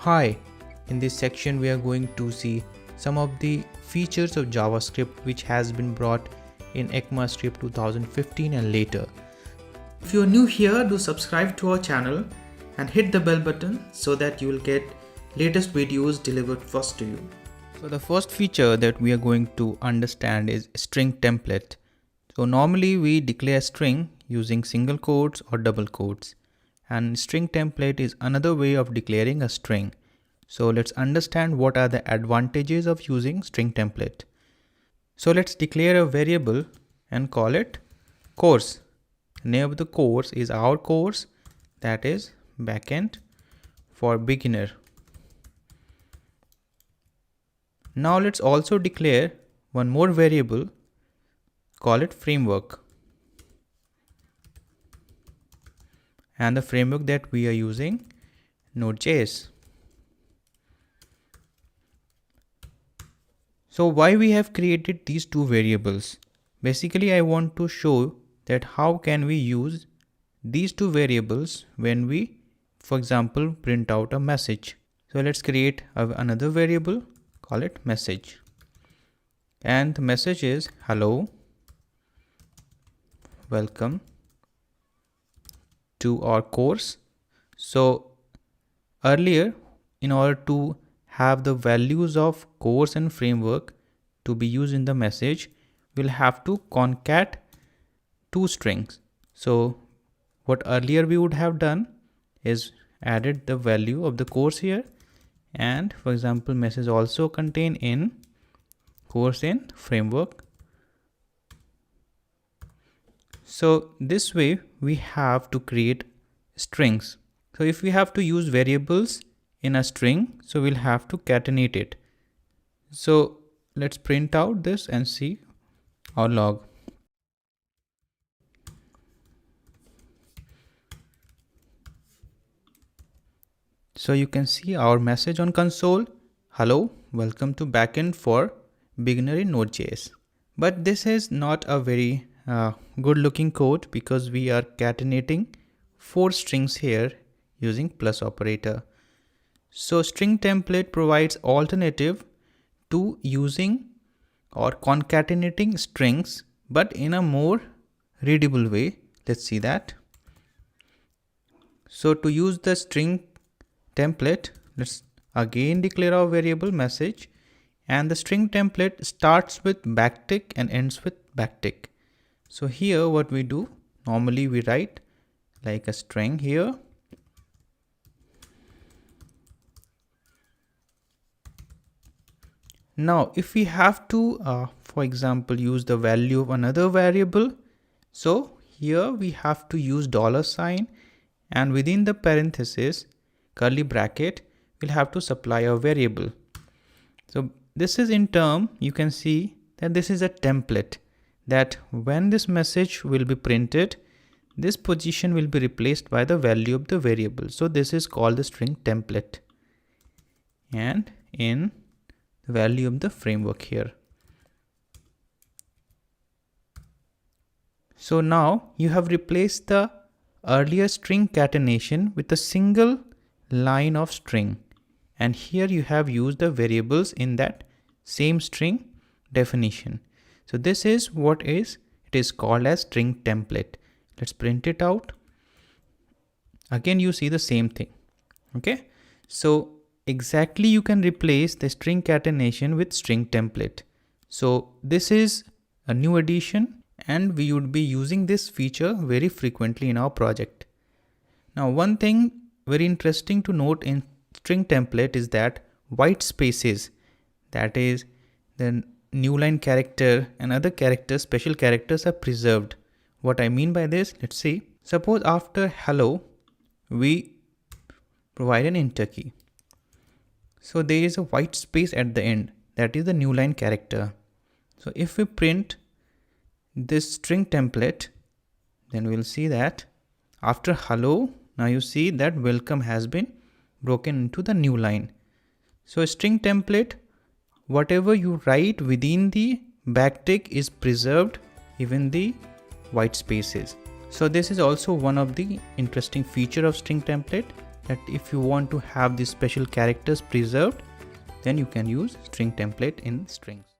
Hi, in this section we are going to see some of the features of JavaScript which has been brought in ECMAScript 2015 and later. If you are new here, do subscribe to our channel and hit the bell button so that you will get latest videos delivered first to you. So the first feature that we are going to understand is string template. So normally we declare a string using single quotes or double quotes. And string template is another way of declaring a string. So let's understand what are the advantages of using string template. So let's declare a variable and call it course. The name of the course is our course, that is backend for beginner. Now let's also declare one more variable, call it framework. And the framework that we are using, Node.js. So why we have created these two variables? Basically, I want to show that how can we use these two variables when we, for example, print out a message. So let's create another variable, call it message. And the message is hello, welcome to our course. So earlier, in order to have the values of course and framework to be used in the message, we'll have to concat two strings. So what earlier we would have done is added the value of the course here, and for example message also contain in course in framework. So this way we have to create strings. So if we have to use variables in a string, so we'll have to concatenate it. So let's print out this and see our log. So you can see our message on console, hello, welcome to backend for beginner in Node.js. But this is not a very good looking code because we are concatenating 4 strings here using plus operator. So string template provides alternative to using or concatenating strings, but in a more readable way. Let's see that. So to use the string template, let's again declare our variable message, and the string template starts with backtick and ends with backtick. So here what we do, normally we write like a string here. Now if we have to, for example, use the value of another variable, so here we have to use $, and within the parenthesis curly bracket we'll have to supply a variable. So this is in term, you can see that this is a template, that when this message will be printed, this position will be replaced by the value of the variable. So this is called the string template, and in the value of the framework here. So now you have replaced the earlier string concatenation with a single line of string, and here you have used the variables in that same string definition. So this is what it is called as string template. Let's print it out. Again you see the same thing. Okay, so exactly you can replace the string concatenation with string template. So this is a new addition, and we would be using this feature very frequently in our project. Now one thing very interesting to note in string template is that white spaces, that is the new line character and other characters, special characters, are preserved. What I mean by this, let's see. Suppose after hello we provide an enter key. So there is a white space at the end, that is the new line character. So if we print this string template, then we'll see that after hello, now you see that welcome has been broken into the new line. So a string template, whatever you write within the backtick is preserved, even the white spaces. So this is also one of the interesting feature of string template, that if you want to have these special characters preserved, then you can use string template in strings.